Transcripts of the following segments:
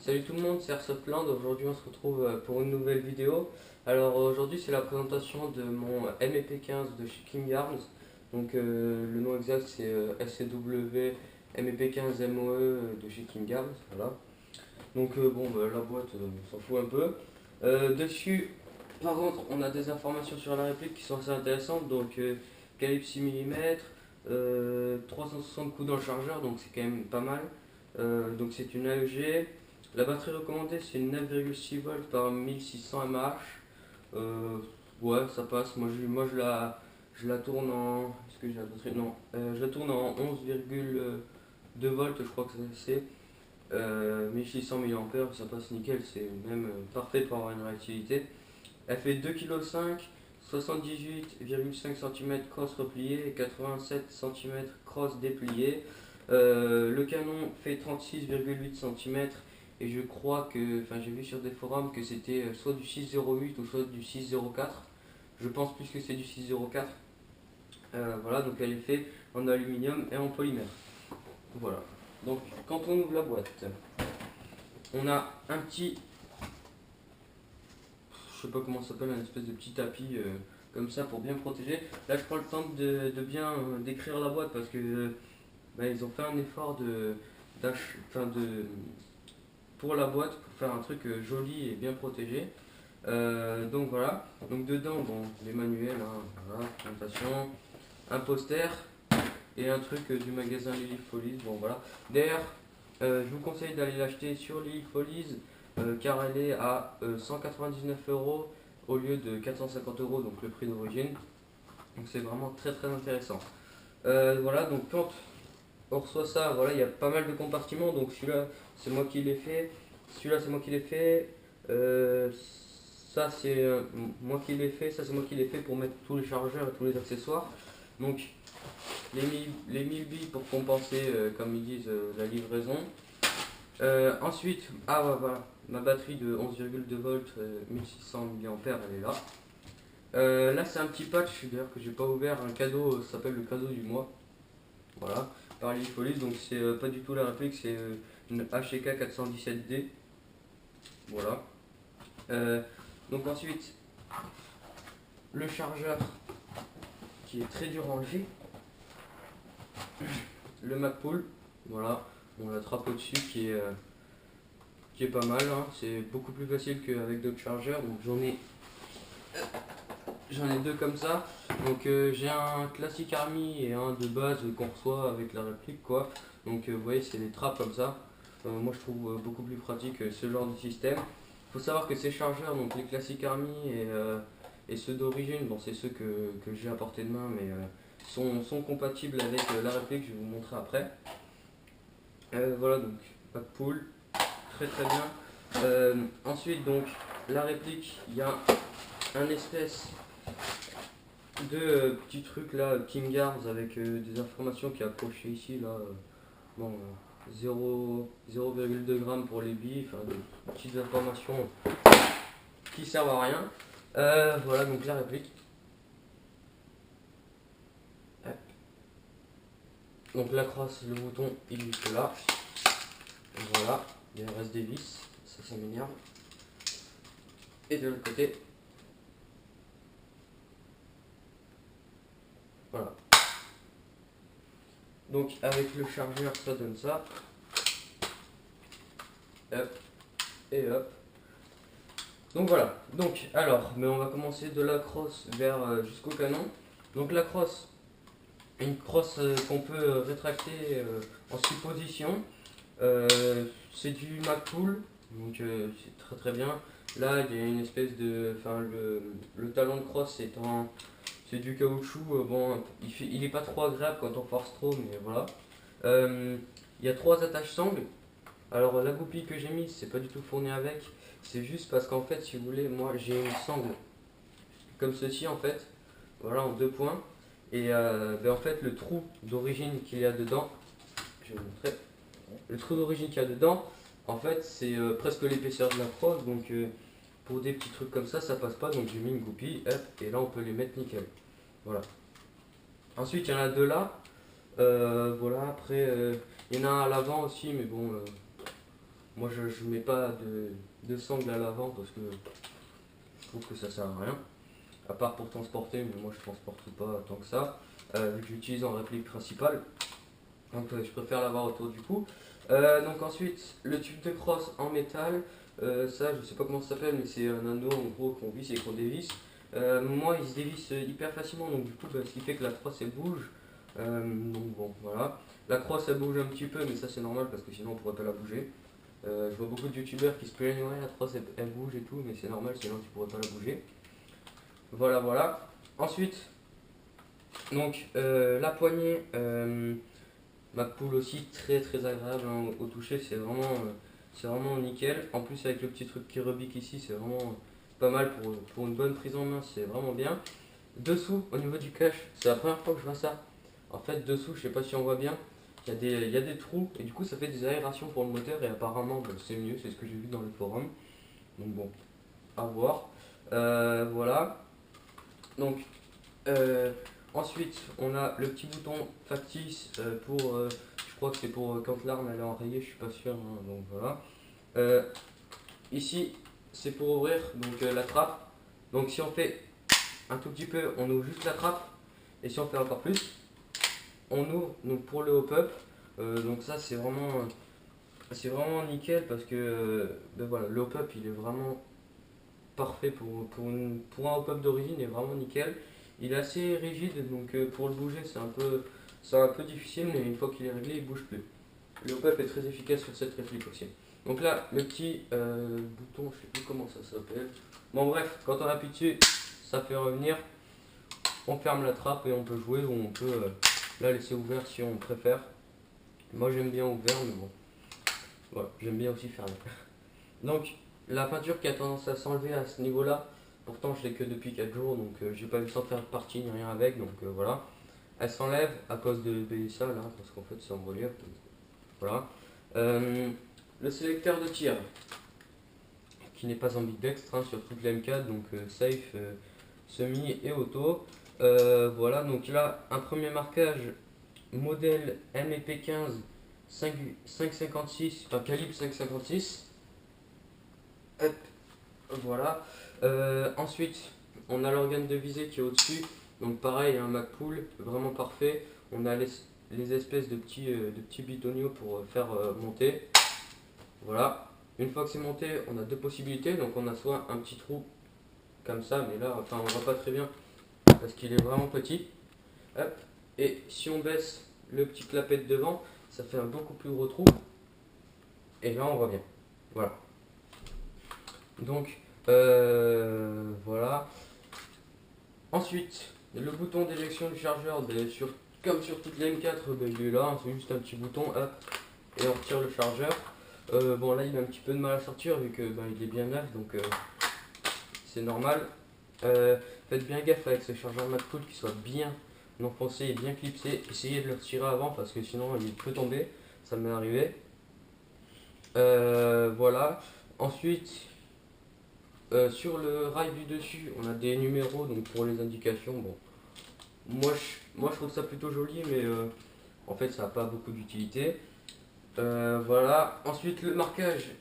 Salut tout le monde, c'est Airsoftland. Aujourd'hui on se retrouve pour une nouvelle vidéo. Alors aujourd'hui c'est la présentation de mon MEP15 de chez King Arms. Donc le nom exact c'est SCW MEP15 MOE de chez King Arms. Voilà. Donc bon bah, la boîte on s'en fout un peu. Dessus par contre on a des informations sur la réplique qui sont assez intéressantes. Donc calibre 6 mm, 360 coups dans le chargeur, donc c'est quand même pas mal. Donc c'est une AEG. La batterie recommandée c'est une 9,6 volts par 1600 mAh. Ouais, ça passe. Je la tourne en. Est-ce que j'ai la batterie? Non. Je la tourne en 11,2 volts, je crois que c'est. 1600 mAh, ça passe nickel. C'est même parfait pour avoir une réactivité. Elle fait 2,5 kg, 78,5 cm cross replié et 87 cm cross déplié. Le canon fait 36,8 cm et je crois que, enfin j'ai vu sur des forums que c'était soit du 6,08 ou soit du 6,04. Je pense plus que c'est du 6,04. Voilà, donc elle est faite en aluminium et en polymère. Voilà. Donc quand on ouvre la boîte, on a un petit, je sais pas comment ça s'appelle, un espèce de petit tapis comme ça pour bien protéger. Là je prends le temps de bien décrire la boîte parce que ils ont fait un effort pour la boîte pour faire un truc joli et bien protégé. Donc voilà, donc dedans bon les manuels, hein, voilà, présentation, un poster et un truc du magasin Lily Folies. Bon voilà. D'ailleurs je vous conseille d'aller l'acheter sur Lily Folies car elle est à 199 € au lieu de 450 €, donc le prix d'origine. Donc c'est vraiment très très intéressant. Voilà, donc quand on reçoit ça, voilà, il y a pas mal de compartiments. Donc celui-là c'est moi qui l'ai fait, celui-là c'est moi qui l'ai fait, ça c'est moi qui l'ai fait, ça c'est moi qui l'ai fait pour mettre tous les chargeurs et tous les accessoires. Donc les 1000 billes pour compenser, comme ils disent, la livraison. Ensuite, ah ouais, voilà, ma batterie de 11,2 volts, 1600 mAh, elle est là. Là, c'est un petit patch d'ailleurs que j'ai pas ouvert, un cadeau, ça s'appelle le cadeau du mois. Voilà, par Lily Folies, donc c'est pas du tout la réplique, c'est une HK 417D. Voilà. Donc ensuite, le chargeur qui est très dur à enlever. Le Magpul, voilà, on l'attrape au-dessus qui est pas mal, hein. C'est beaucoup plus facile qu'avec d'autres chargeurs, donc j'en ai deux comme ça. Donc j'ai un classique Army et un de base qu'on reçoit avec la réplique quoi. Donc vous voyez c'est des trappes comme ça. Moi je trouve beaucoup plus pratique ce genre de système. Faut savoir que ces chargeurs, donc les classiques Army et ceux d'origine, bon c'est ceux que j'ai à portée de main mais sont compatibles avec la réplique, je vais vous montrer après. Voilà donc Magpul, très très bien. Ensuite donc la réplique, il y a un espèce de petits trucs là, King Arms avec des informations qui est accroché ici là. Bon, 0,2 g pour les billes, enfin des petites informations qui servent à rien. Voilà donc la réplique. Hop. Donc la crosse, le bouton il est juste là. Voilà, il reste des vis, ça m'énerve. Et de l'autre côté, voilà. Donc avec le chargeur ça donne ça. Hop. Et hop. Donc voilà. Donc alors, mais on va commencer de la crosse vers jusqu'au canon. Donc la crosse, une crosse qu'on peut rétracter en supposition. C'est du Magpul, donc c'est très très bien. Là il y a une espèce de, enfin le talon de crosse c'est du caoutchouc. Bon, il est pas trop agréable quand on force trop, mais voilà. Il y a trois attaches sangles. Alors la goupille que j'ai mise, c'est pas du tout fourni avec. C'est juste parce qu'en fait, si vous voulez, moi j'ai une sangle comme ceci en fait. Voilà, en deux points. Et en fait, le trou d'origine qu'il y a dedans, je vais vous montrer. Le trou d'origine qu'il y a dedans, en fait, c'est presque l'épaisseur de la crosse. Donc pour des petits trucs comme ça passe pas. Donc j'ai mis une goupille, hop, et là on peut les mettre nickel. Voilà. Ensuite, il y en a deux là. Voilà, après, il y en a un à l'avant aussi, mais bon, Moi je mets pas de sangle à l'avant parce que je trouve que ça sert à rien. À part pour transporter, mais moi je transporte pas tant que ça. Vu que j'utilise en réplique principale. Donc je préfère l'avoir autour du cou. Donc ensuite, le tube de crosse en métal. Ça, je sais pas comment ça s'appelle, mais c'est un anneau en gros qu'on visse et qu'on dévisse. Moi, il se dévisse hyper facilement, donc du coup, ce qui fait que la crosse elle bouge. Donc bon, voilà. La crosse elle bouge un petit peu, mais ça c'est normal parce que sinon on pourrait pas la bouger. Je vois beaucoup de youtubeurs qui se plaignent, ouais, la crosse elle bouge et tout, mais c'est normal, sinon tu pourrais pas la bouger. Voilà, voilà. Ensuite, donc la poignée. Magpul aussi très très agréable hein, au toucher, c'est vraiment nickel. En plus avec le petit truc qui rebique ici, c'est vraiment pas mal pour une bonne prise en main, c'est vraiment bien. Dessous, au niveau du cache, c'est la première fois que je vois ça. En fait, dessous, je sais pas si on voit bien, il y a des trous et du coup ça fait des aérations pour le moteur et apparemment bah, c'est mieux, c'est ce que j'ai vu dans les forums. Donc bon, à voir. Voilà. Donc euh, ensuite, on a le petit bouton factice pour, je crois que c'est pour quand l'arme elle est enrayée, je suis pas sûr, hein, donc voilà. Euh, Ici, c'est pour ouvrir donc la trappe. Donc si on fait un tout petit peu, on ouvre juste la trappe, et si on fait encore plus, on ouvre donc pour le hop-up. Donc ça c'est vraiment nickel parce que ben voilà, le hop-up il est vraiment parfait pour un hop-up d'origine, il est vraiment nickel. Il est assez rigide, donc pour le bouger, c'est un peu difficile, mais une fois qu'il est réglé, il bouge plus. Le hop-up est très efficace sur cette réplique aussi. Donc là, le petit bouton, je sais plus comment ça s'appelle. Bon bref, quand on appuie dessus, ça fait revenir. On ferme la trappe et on peut jouer ou on peut la laisser ouverte si on préfère. Moi j'aime bien ouvert, mais bon, voilà, j'aime bien aussi fermer. Donc la peinture qui a tendance à s'enlever à ce niveau-là, pourtant je l'ai que depuis 4 jours, donc j'ai pas eu le temps de faire de partie ni rien avec, donc voilà. Elle s'enlève à cause de ça là, parce qu'en fait c'est en relief, donc voilà. Le sélecteur de tir, qui n'est pas ambidextre hein, sur toute la M4, donc safe, semi et auto. Voilà, donc là un premier marquage modèle MEP15 5,56, enfin calibre 5,56. Hop, voilà. Ensuite, on a l'organe de visée qui est au-dessus. Donc pareil, un Magpul, vraiment parfait. On a les espèces de petits bitonio pour faire monter. Voilà. Une fois que c'est monté, on a deux possibilités. Donc on a soit un petit trou comme ça, mais là, enfin on voit pas très bien parce qu'il est vraiment petit. Hop. Et si on baisse le petit clapet de devant, ça fait un beaucoup plus gros trou. Et là on voit bien. Voilà. Donc voilà. Ensuite, le bouton d'éjection du chargeur, ben, comme sur toute la M4, ben, il est là, hein, c'est juste un petit bouton, hop, et on retire le chargeur. Bon là il a un petit peu de mal à sortir vu que ben, il est bien neuf, donc c'est normal. Faites bien gaffe avec ce chargeur Magpul qui soit bien enfoncé et bien clipsé. Essayez de le retirer avant parce que sinon il peut tomber, ça m'est arrivé. Voilà. Ensuite, sur le rail du dessus, on a des numéros donc pour les indications. Bon, moi je trouve ça plutôt joli, mais en fait ça n'a pas beaucoup d'utilité. Voilà. Ensuite, le marquage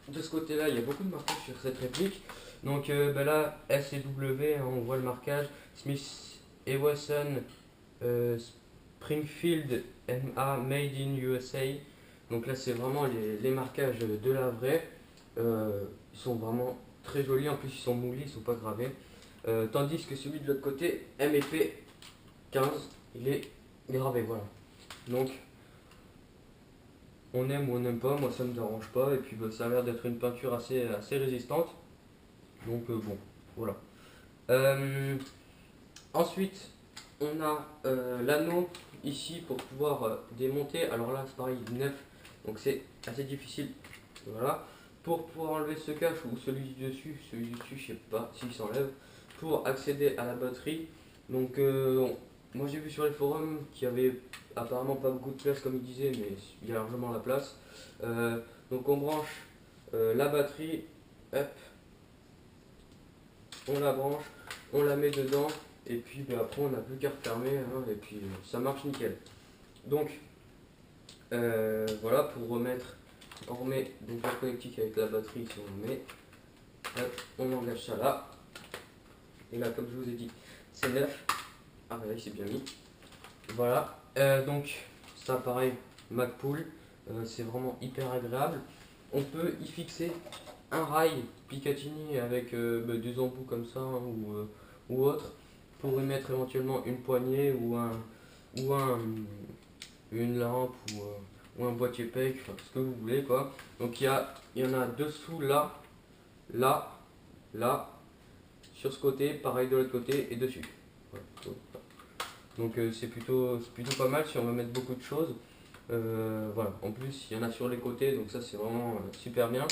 de ce côté-là, il y a beaucoup de marquages sur cette réplique. Donc ben là, S et W, hein, on voit le marquage. Smith et Wesson, Springfield MA Made in USA. Donc là, c'est vraiment les marquages de la vraie. Ils sont vraiment très jolis, en plus ils sont moulés, ils sont pas gravés. Tandis que celui de l'autre côté, MEP 15, il est gravé, voilà. Donc on aime ou on n'aime pas, moi ça me dérange pas, et puis bah, ça a l'air d'être une peinture assez résistante. Donc bon, voilà. Ensuite, on a l'anneau ici pour pouvoir démonter. Alors là, c'est pareil, neuf, donc c'est assez difficile. Voilà. Pour pouvoir enlever ce cache ou celui du dessus, je sais pas s'il s'enlève. Pour accéder à la batterie. Donc moi j'ai vu sur les forums qu'il y avait apparemment pas beaucoup de place comme il disait, mais il y a largement la place. Donc on branche la batterie, hop, on la branche, on la met dedans, et puis ben, après on n'a plus qu'à refermer, hein, et puis ça marche nickel. Donc voilà, pour remettre On remet donc la connectique avec la batterie si on le met. Hop, on engage ça là. Et là, comme je vous ai dit, c'est neuf. Ah ouais, il s'est bien mis. Voilà. Donc ça pareil, Magpool, c'est vraiment hyper agréable. On peut y fixer un rail Picatinny avec des embouts comme ça hein, ou autre pour y mettre éventuellement une poignée ou une lampe ou un boîtier PEC, enfin, ce que vous voulez quoi. Donc il y en a dessous là, là, là, sur ce côté, pareil de l'autre côté et dessus. Voilà. Donc c'est plutôt pas mal si on veut mettre beaucoup de choses. Voilà, en plus il y en a sur les côtés, donc ça c'est vraiment super bien.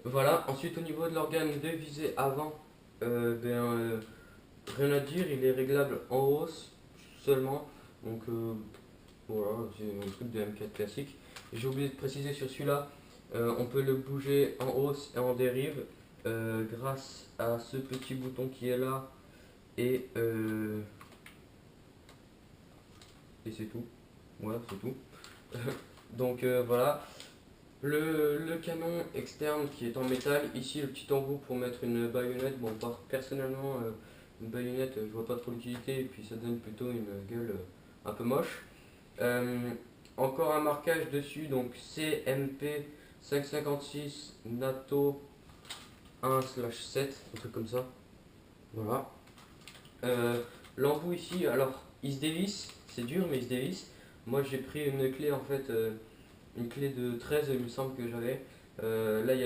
Voilà, ensuite au niveau de l'organe de visée avant, rien à dire, il est réglable en hausse seulement. Donc voilà, c'est un truc de M4 classique. J'ai oublié de préciser sur celui-là, on peut le bouger en hausse et en dérive grâce à ce petit bouton qui est là et c'est tout. Voilà, c'est tout. Donc voilà. Le canon externe qui est en métal, ici le petit embout pour mettre une baïonnette. Bon, personnellement, une baïonnette, je vois pas trop l'utilité et puis ça donne plutôt une gueule un peu moche. Encore un marquage dessus, donc CMP 556 NATO 1/7, un truc comme ça. Voilà. L'embout ici, alors il se dévisse, c'est dur mais il se dévisse. Moi j'ai pris une clé en fait, une clé de 13 il me semble que j'avais. Là il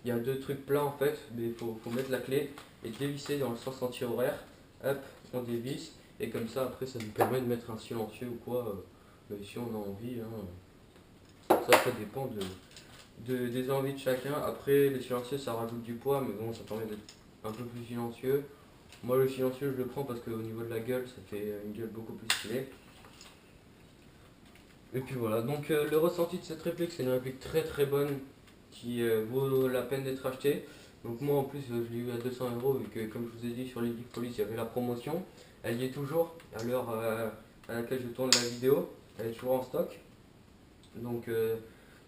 y a deux trucs plats en fait, mais il faut mettre la clé et dévisser dans le sens anti-horaire. Hop, on dévisse et comme ça après ça nous permet de mettre un silencieux ou quoi, si on a envie. Hein. Ça dépend des envies de chacun. Après les silencieux ça rajoute du poids mais bon ça permet d'être un peu plus silencieux. Moi le silencieux je le prends parce qu'au niveau de la gueule ça fait une gueule beaucoup plus stylée. Et puis voilà, donc le ressenti de cette réplique, c'est une réplique très très bonne qui vaut la peine d'être achetée. Donc moi en plus je l'ai eu à 200 euros vu que comme je vous ai dit sur les Police il y avait la promotion. Elle y est toujours à l'heure à laquelle je tourne la vidéo, elle est toujours en stock. Donc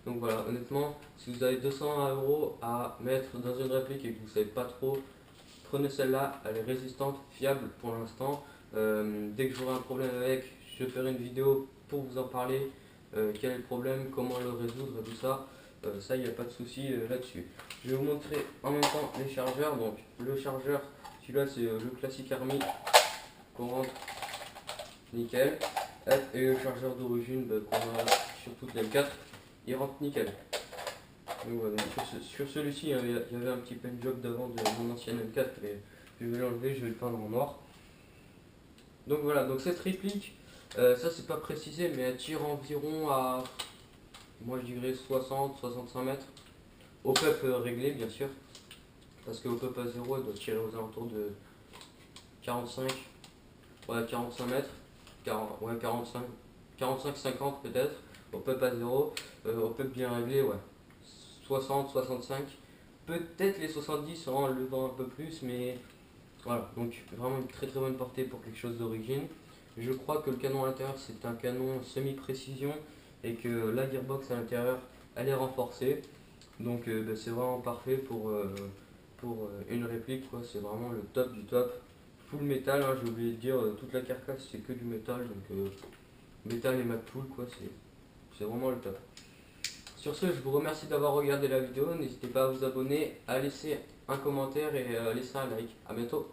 voilà, honnêtement, si vous avez 200 euros à mettre dans une réplique et que vous ne savez pas trop, prenez celle-là, elle est résistante, fiable pour l'instant. Dès que j'aurai un problème avec, je ferai une vidéo pour vous en parler. Quel est le problème, comment le résoudre, tout ça. Ça, il n'y a pas de souci là-dessus. Je vais vous montrer en même temps les chargeurs. Donc le chargeur, celui-là c'est le classique Army qu'on rentre nickel. Et le chargeur d'origine qu'on a sur toutes les M4, il rentre nickel. Donc, voilà, sur celui-ci, il y avait un petit pen job d'avant de mon ancienne M4, mais je vais l'enlever, je vais le peindre en noir. Donc voilà, donc cette réplique, ça c'est pas précisé, mais elle tire environ à, moi je dirais 60-65 mètres. Au peuple réglé bien sûr, parce qu'au peuple à 0 elle doit tirer aux alentours de 45, ouais 45 mètres, 40, ouais 45-50 peut-être, au peuple à 0, au peuple bien réglé, ouais 60-65, peut-être les 70 en levant un peu plus, mais voilà, donc vraiment une très très bonne portée pour quelque chose d'origine. Je crois que le canon à l'intérieur c'est un canon semi-précision et que la gearbox à l'intérieur elle est renforcée. Donc c'est vraiment parfait pour une réplique, quoi. C'est vraiment le top du top. Full métal, hein, j'ai oublié de dire, toute la carcasse c'est que du métal, donc métal et Magpool, quoi, c'est vraiment le top. Sur ce, je vous remercie d'avoir regardé la vidéo, n'hésitez pas à vous abonner, à laisser un commentaire et à laisser un like. A bientôt.